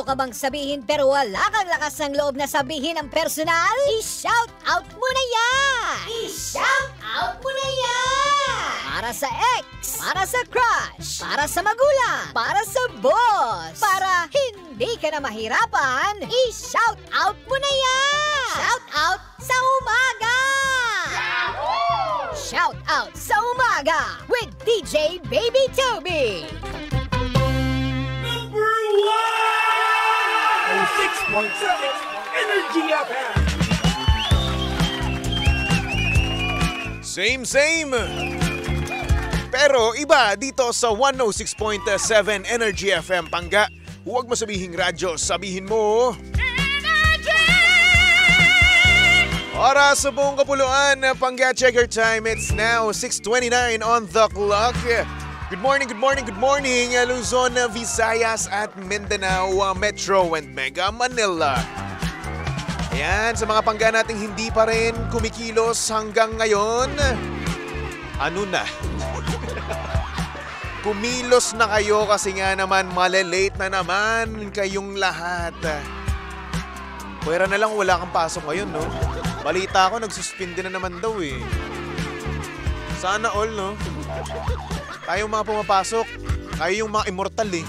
gusto ka bang sabihin pero wala kang lakas ng loob na sabihin ang personal? I-shout out mo na yan! I-shout out mo na yan! Para sa ex, para sa crush, para sa magulang, para sa boss, para hindi ka na mahirapan, i-shout out mo na yan! Shout out sa umaga! Shout out sa umaga with DJ Baby Toby! Number 1! 6.7 Energy FM! Same! Pero iba dito sa 106.7 Energy FM. Pangga, huwag mo sabihing radyo, sabihin mo oras sa buong kapuluan. Pangga, check your time. It's now 6:29 on the clock. Good morning, Luzon, Visayas at Mindanao, Metro and Mega Manila. Ayan, sa mga pangga nating hindi pa rin kumikilos hanggang ngayon, ano na? Kumilos na kayo kasi nga naman malelate na naman kayong lahat. Pwera na lang wala kang pasok ngayon, no? Balita ko, nagsuspinde na naman daw eh. Sana all, no? Tayong mga pumapasok, kayo yung mga immortal eh.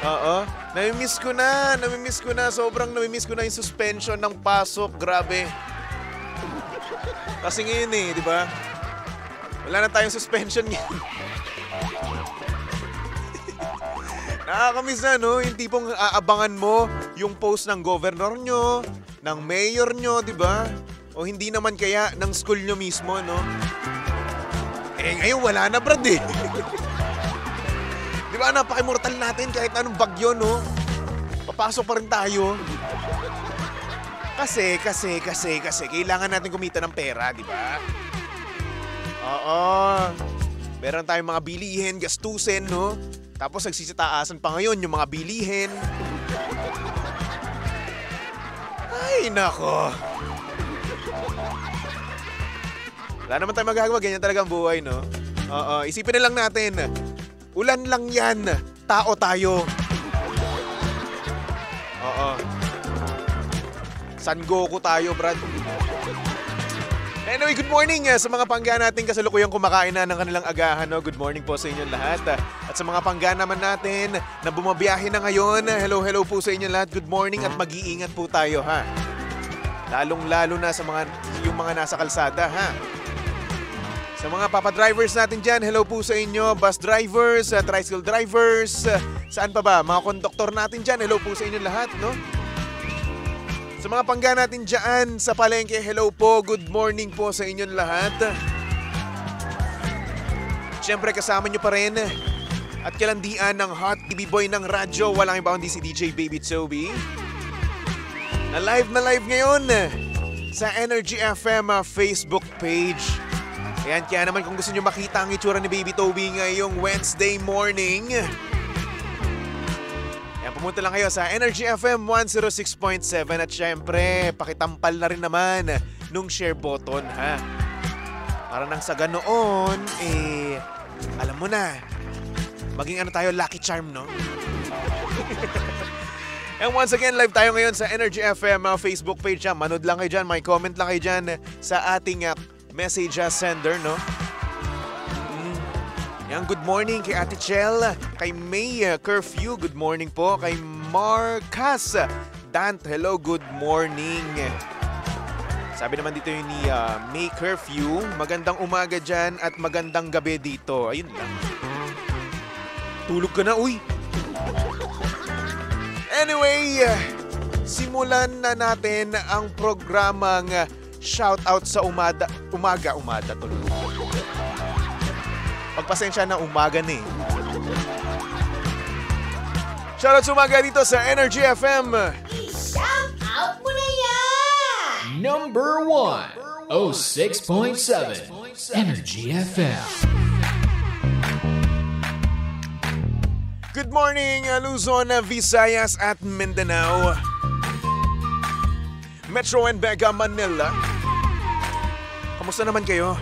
Oo, namimiss ko na. Sobrang namimiss ko na yung suspension ng pasok, grabe. Kasi ngayon eh, di ba? Wala na tayong suspension ngayon. Nakakamiss na, no? Yung tipong aabangan mo yung post ng governor nyo, ng mayor nyo, di ba? O hindi naman kaya ng school nyo mismo, no? Eh, ngayon wala na, brad eh. Di ba, napaka-immortal natin kahit anong bagyo, no? Papasok pa rin tayo. Kasi, kailangan natin kumita ng pera, di ba? Oo. Meron tayong mga bilihin, gastusin, no? Tapos nagsisitaasan pa ngayon yung mga bilihin. Ay, nako. Wala naman tayong magagawa, ganyan talagang buhay, no? Oo, isipin na lang natin. Ulan lang yan, tao tayo. Oo. San Goku tayo, brad. Anyway, good morning sa mga pangga natin kasalukuyang kumakain na ng kanilang agahan. No? Good morning po sa inyo lahat. At sa mga pangga naman natin na bumabiyahe na ngayon, hello po sa inyo lahat. Good morning at mag-iingat po tayo, ha? Lalong-lalo na sa yung mga nasa kalsada, ha? Sa mga papadrivers natin dyan, hello po sa inyo. Bus drivers, tricycle drivers, saan pa ba? Mga konduktor natin dyan, hello po sa inyo lahat, no? Sa mga pangga natin dyan sa palengke, hello po, good morning po sa inyong lahat. Siyempre kasama nyo pa rin at kalandian ng hot TV boy ng radyo, walang iba kundi si DJ Baby Toby. Na live ngayon sa Energy FM Facebook page. Ayan, kaya naman kung gusto nyo makita ang itsura ni Baby Toby ngayong Wednesday morning, ayan, pumunta lang kayo sa Energy FM 106.7 at syempre, pakitampal na rin naman nung share button, ha? Para nang sa ganoon, alam mo na, maging ano tayo, lucky charm, no? And once again, live tayo ngayon sa Energy FM Facebook page. Manood lang kayo dyan, may comment lang kayo dyan sa ating message sender, no? Yan, good morning kay Ate Chel, kay May Curfew, good morning po. Kay Marcas Dant, hello, good morning. Sabi naman dito yun ni May Curfew, magandang umaga dyan at magandang gabi dito. Ayun lang. Tulog ka na, uy. Anyway, simulan na natin ang programang Shoutout sa umaga tuloy. Pagpasensya na umaga na eh. Shoutout sa umaga dito sa Energy FM. I-shoutout mo na yan! Number 1, 06.7 Energy FM. Good morning, Luzon, Visayas at Mindanao, Metro and Mega Manila. Kamusta naman kayo?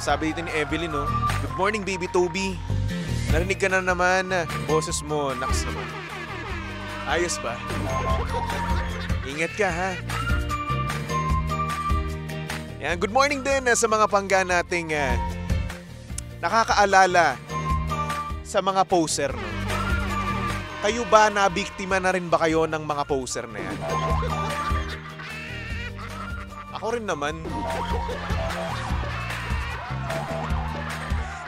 Sabi dito ni Evelyn, no? Good morning, Baby Toby. Narinig ka na naman. Boses mo, naks naman. Ayos ba? Ingat ka ha. Yan, good morning din sa mga pangga nating nakakaalala sa mga poser. No? Kayo ba nabiktima na rin ba kayo ng mga poser na yan? Ako rin naman.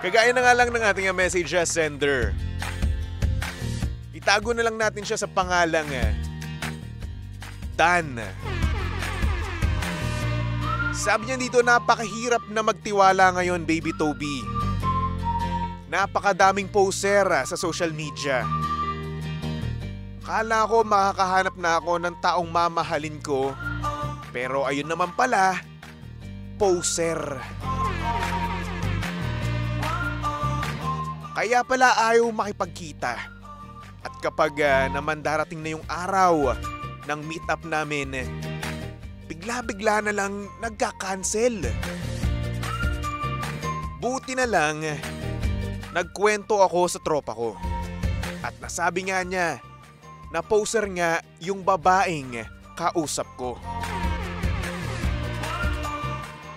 Kagaya na nga lang ng ating message sender. Itago na lang natin siya sa pangalang Dan. Sabi niya dito, napakahirap na magtiwala ngayon, Baby Toby. Napakadaming poser sa social media. Akala ko makakahanap na ako ng taong mamahalin ko. Pero ayun naman pala, poser. Kaya pala ayaw makipagkita. At kapag naman darating na yung araw ng meet-up namin, bigla-bigla na lang nagka-cancel. Buti na lang, nagkwento ako sa tropa ko. At nasabi nga niya, na poser nga yung babaeng kausap ko.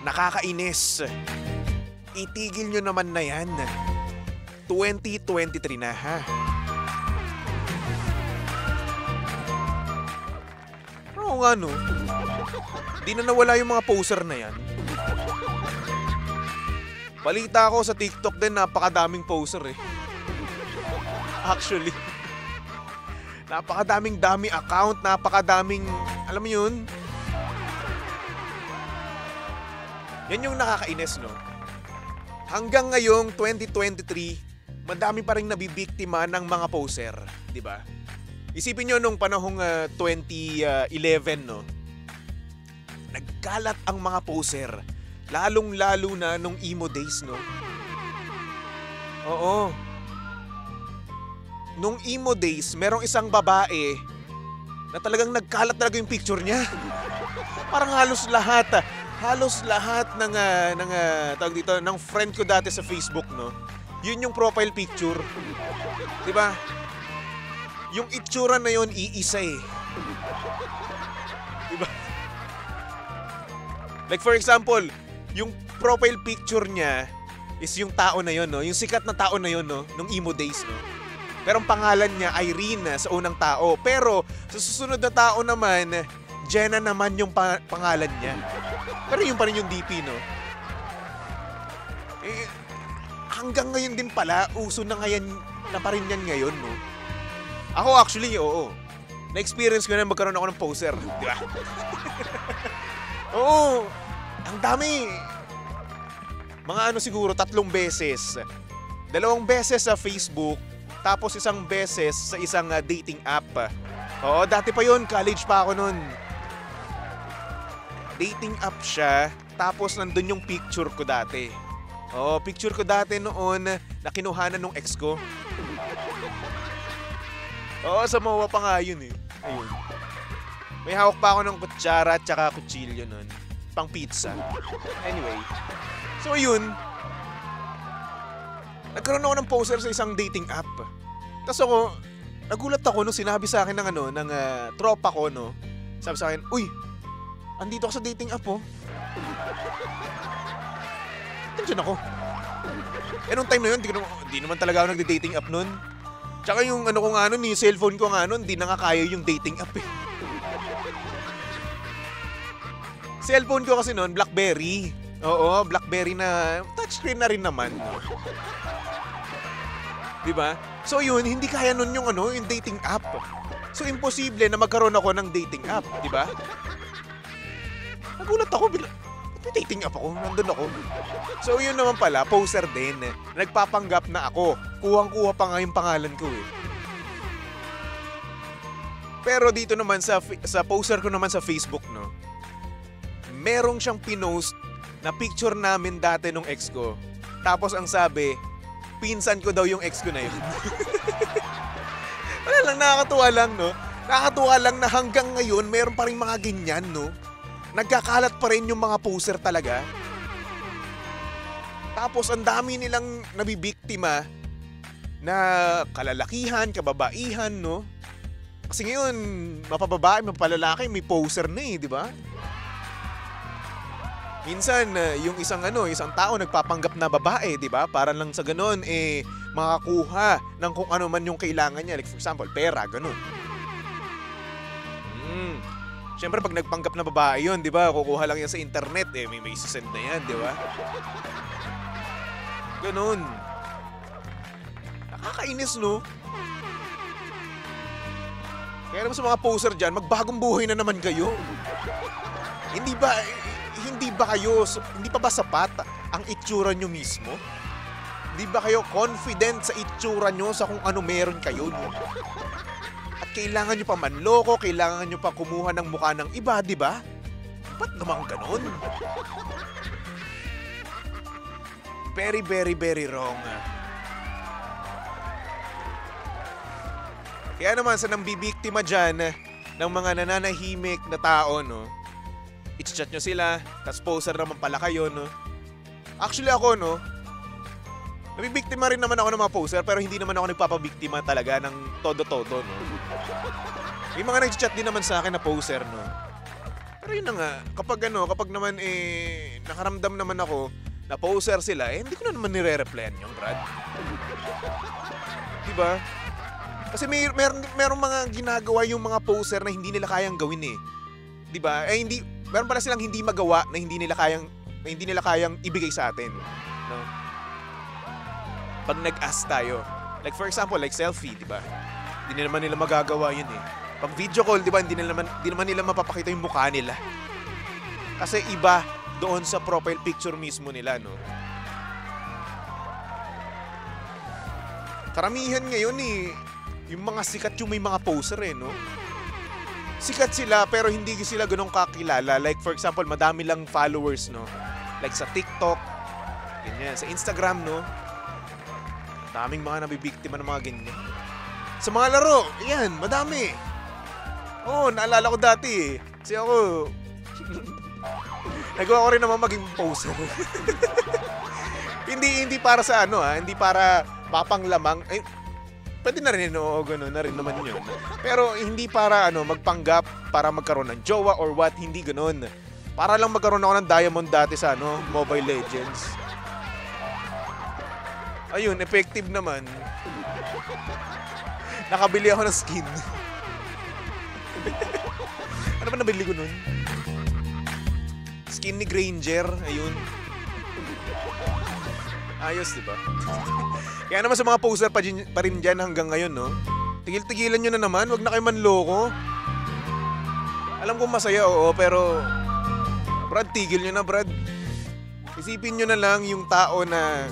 Nakakainis. Itigil nyo naman na yan. 2023 na ha. Oo nga no. Di na nawala yung mga poser na yan. Balita ko sa TikTok din, napakadaming poser eh. Actually. Napakadaming dami account, napakadaming, alam mo yun? Yan yung nakakainis, no? Hanggang ngayong 2023, madami pa rin nabibiktima ng mga poser, di ba? Isipin nyo nung panahong 2011, no? Nagkalat ang mga poser, lalong-lalo na nung emo days, no? Oo. Nung emo days, merong isang babae na talagang nagkalat talaga yung picture niya. Parang halos lahat tawag dito, ng friend ko dati sa Facebook, no? Yun yung profile picture. 'Di ba? Yung itsura na yun iisa eh. 'Di ba? Like for example, yung profile picture niya is yung tao na yun, no? Yung sikat na tao na yun, no? Nung emo days, no? Pero ang pangalan niya, Irene, sa unang tao. Pero sa susunod na tao naman, Jenna naman yung pangalan niya. Pero yun pa rin yung DP, no? Eh, hanggang ngayon din pala, uso na pa rin yan ngayon, no? Ako actually, oo. Na-experience ko na magkaroon ako ng poser. Di ba? Oo. Ang dami. Mga siguro 3 beses. 2 beses sa Facebook. Tapos 1 beses sa isang dating app. Oo, dati pa yun. College pa ako nun. Dating app siya. Tapos nandun yung picture ko dati. Oo, picture ko dati noon na kinuhanan nung ex ko. Oo, sa mawa pa nga yun eh. Ayun. May hawak pa ako ng kutsara at saka kutsilyo nun. Pang pizza. Anyway. So yun. Nagkaroon ako ng poster sa isang dating app. Tapos ako, nagulat ako nung sinabi sa akin ng tropa ko, no. Sabi sa akin, uy, andito ako sa dating app, oh. Tension ako. Nung time na yun, di naman talaga ako nagde-dating app nun. Tsaka yung ko nga nun, yung cellphone ko nga nun, di na nga kaya yung dating app eh. Cellphone ko kasi nun, BlackBerry. Oo, BlackBerry na touchscreen na rin naman. Diba? So yun, hindi kaya nun yung yung dating app. So imposible na magkaroon ako ng dating app, diba? Nagulat ako, may dating app ako, nandun ako. So yun naman pala, poser din. Nagpapanggap na ako. Kuhang-kuha pa nga yung pangalan ko eh. Pero dito naman sa poster ko naman sa Facebook, no, merong siyang pinost na picture namin dati nung ex ko. Tapos ang sabi, pinsan ko daw yung ex ko na yun. Wala lang, nakakatuwa lang, no? Nakakatuwa lang na hanggang ngayon, meron pa rin mga ganyan, no? Nagkakalat pa rin yung mga poser talaga. Tapos ang dami nilang nabibiktima na kalalakihan, kababaihan, no? Kasi ngayon, mapababae, mapalalaki, may poser na eh, di ba? Minsan, yung isang tao nagpapanggap na babae, di ba? Para lang sa ganun, makakuha ng kung ano man yung kailangan niya. Like for example, pera, ganun. Siyempre, pag nagpanggap na babae yun, di ba? Kukuha lang yan sa internet, may isasend na yan, di ba? Ganun. Nakakainis, no? Kaya naman sa mga poser dyan, magbagong buhay na naman kayo. Hindi ba sapat ang itsura nyo mismo? Hindi ba kayo confident sa itsura nyo sa kung ano meron kayo? No? At kailangan nyo pa manloko, kailangan nyo pa kumuha ng mukha ng iba, di ba? Ba't naman ganun? Very, very, very wrong. Kaya naman sa nambibiktima dyan ng mga nananahimik na tao, no? I-chat nyo sila, tas poser naman pala kayo, no? Actually ako, no? Nabibiktima rin naman ako ng mga poser, pero hindi naman ako nagpapabiktima talaga ng todo-todo, no? May mga nag-chat din naman sa akin na poser, no? Pero yun na nga, kapag naman nakaramdam naman ako na poser sila, hindi ko na naman nire-replyan yung Brad. Diba? Kasi merong mga ginagawa yung mga poser na hindi nila kayang gawin eh. 'Di ba? Meron pala silang hindi magawa na hindi nila kayang ibigay sa atin, no? Pag nag-ask tayo. Like for example, like selfie, 'di ba? Hindi naman nila magagawa 'yun eh. Pag video call, 'di ba, hindi naman nila mapapakita yung mukha nila. Kasi iba doon sa profile picture mismo nila, no? Karamihan ngayon yung mga sikat yung may mga poser no? Sikat sila pero hindi sila ganun kakilala. Like for example, madami lang followers, no? Like sa TikTok, ganyan. Sa Instagram, no? Daming mga nabibiktima ng mga ganyan. Sa mga laro, yan, madami. Naalala ko dati Kasi ako, nagawa ko rin naman maging poser. hindi para sa hindi para mapanglamang. Pwede na rin, gano'n na rin naman yun. Pero hindi para magpanggap, para magkaroon ng jowa or what, hindi gano'n. Para lang magkaroon ako ng diamond dati sa Mobile Legends. Ayun, effective naman. Nakabili ako ng skin. Ano ba nabili ko nun? Skin ni Granger, ayun. Ayos, di ba? Kaya naman sa mga poster pa rin dyan hanggang ngayon, no? Tigil-tigilan nyo na naman, wag na kayo manloko. Alam ko masaya, oo, pero Brad, tigil nyo na, Brad. Isipin nyo na lang yung tao na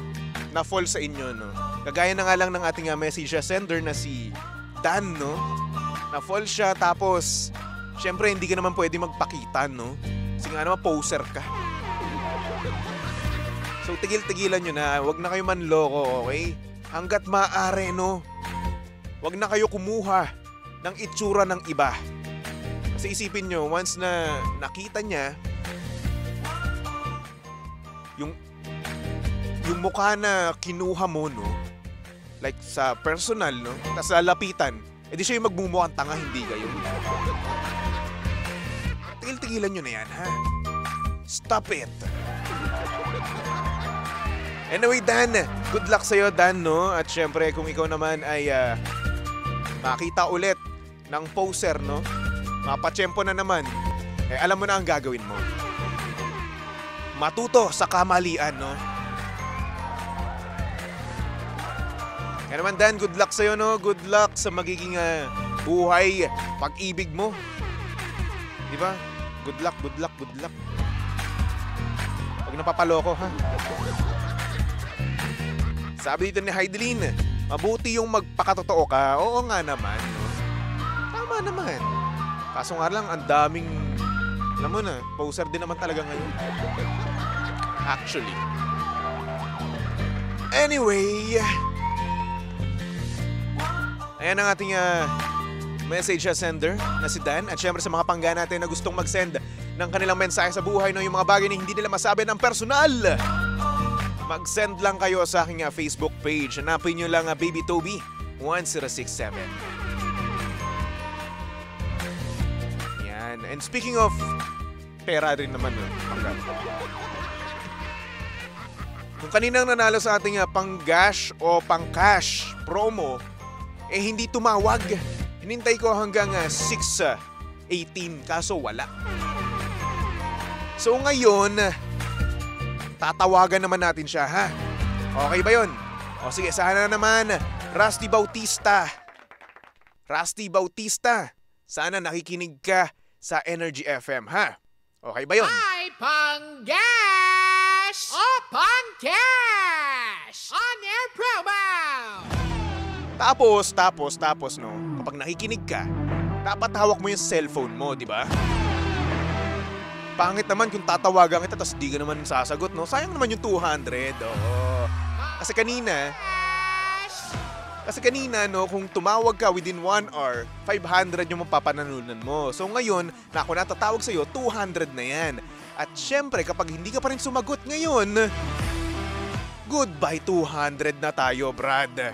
fall sa inyo, no? Kagaya na nga lang ng ating message sender na si Dan, no? Na-fall siya, tapos syempre hindi ka naman pwede magpakita, no? Kasi nga naman poser ka. So tigil-tigilan nyo na, wag na kayo manloko, okay? Hanggat maaari, no? Wag na kayo kumuha ng itsura ng iba. Kasi isipin nyo, once na nakita niya yung mukha na kinuha mo, no? Like sa personal, no? Tapos lalapitan, edi siya yung magmumukhang tanga, hindi kayo. Tigil-tigilan nyo na yan, ha? Stop it! Anyway, Dan, good luck sa'yo, Dan, no? At syempre, kung ikaw naman ay makita ulit ng poser, no? Mapatsyempo na naman, alam mo na ang gagawin mo. Matuto sa kamalian, no? Kaya naman, Dan, good luck sa'yo, no? Good luck sa magiging buhay, pag-ibig mo. Di ba? Good luck, good luck, good luck. Huwag napapaloko, ha? Sabi dito ni Heidelin, mabuti yung magpakatotoo ka. Oo nga naman, no? Tama naman. Kaso nga lang, ang daming, alam mo na, poser din naman talaga ngayon. Actually. Anyway, ayan ang ating message sender na si Dan. At syempre sa mga pangga natin na gustong mag-send ng kanilang mensahe sa buhay, no, yung mga bagay na hindi nila masabi ng personal. mag-send lang kayo sa aking Facebook page. Hanapin nyo lang Baby Toby 1067. Yan. And speaking of pera rin naman. Kung kaninang nanalo sa ating pang-gash o pang-cash promo, hindi tumawag. Hinintay ko hanggang 6:18 kaso wala. So ngayon, tatawagan naman natin siya, ha? Okay ba yun? O sige, sana naman, Rusty Bautista. Rusty Bautista, sana nakikinig ka sa Energy FM, ha? Okay ba yun? Hi, Pang-Gash! O Pang-Cash! On-air promo! Tapos, no, kapag nakikinig ka, dapat hawak mo yung cellphone mo, di ba? Pangit naman kung tatawagan kita tapos di ka naman sasagot, no? Sayang naman yung 200, oo. Kasi kanina, no, kung tumawag ka within 1 hour, 500 yung mapapanalunan mo. So ngayon, na ako natatawag sa'yo, 200 na yan. At syempre, kapag hindi ka pa rin sumagot ngayon, goodbye 200 na tayo, Brad.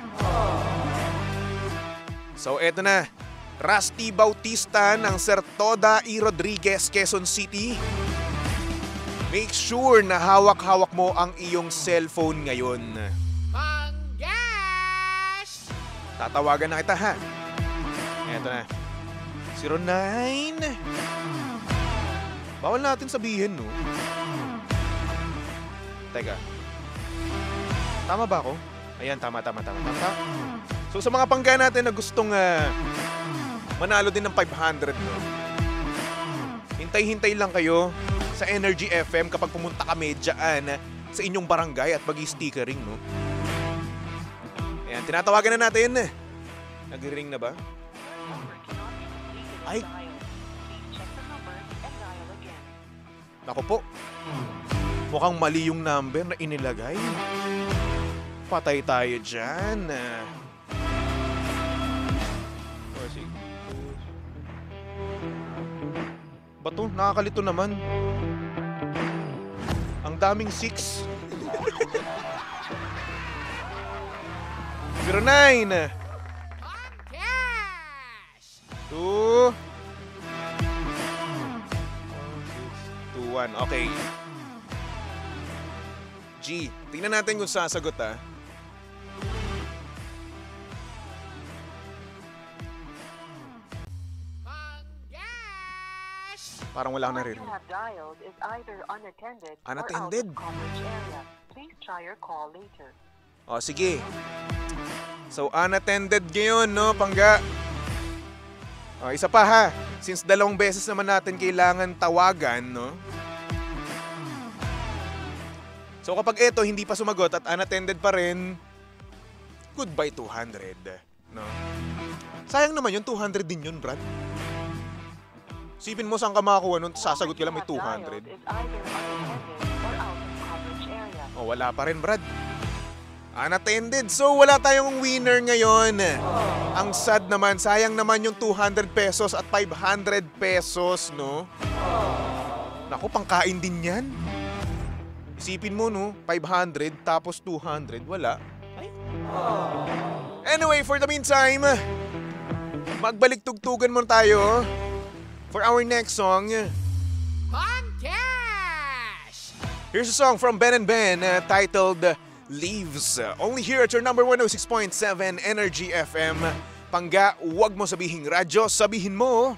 So eto na, Rusty Bautista ng Sertoda E. Rodriguez, Quezon City. Make sure na hawak-hawak mo ang iyong cellphone ngayon. Pang-Gash! Tatawagan na kita, ha? Eto na. 09. Bawal natin sabihin, no? Teka. Tama ba ako? Ayan, tama. So sa mga pangga natin na gustong manalo din ng 500, no? Hintay-hintay lang kayo sa Energy FM kapag pumunta kami dyan sa inyong barangay at mag-i-stickering, no? Ayan, tinatawagan na natin. Nag-ring na ba? Ay! Naku po. Mukhang mali yung number na inilagay. Patay tayo dyan. Bato, nakakalito naman. Ang daming 6. 09. Pang-Cash! 2. 1. Okay. G, tingnan natin kung sasagot, ha. Parang wala akong naririnig. Unattended? O, sige. So, unattended ngayon, no, Pangga? O, isa pa, ha. Since 2 beses naman natin kailangan tawagan, no? So, kapag ito hindi pa sumagot at unattended pa rin, goodbye 200, no? Sayang naman yun, 200 din yun, Brad. Sipin mo saan ka makakuha nun, sasagot ka lang may 200. O, wala pa rin, Brad. Unattended. So, wala tayong winner ngayon. Ang sad naman, sayang naman yung 200 pesos at 500 pesos, no? Naku, pangkain din yan. Isipin mo, no? 500 tapos 200, wala. Ay. Anyway, for the meantime, magbalik tugtugan mo tayo for our next song. Pang-Cash! Here's a song from Ben and Ben titled Leaves. Only here at your number 106.7 Energy FM. Pangga, huwag mo sabihin radyo, sabihin mo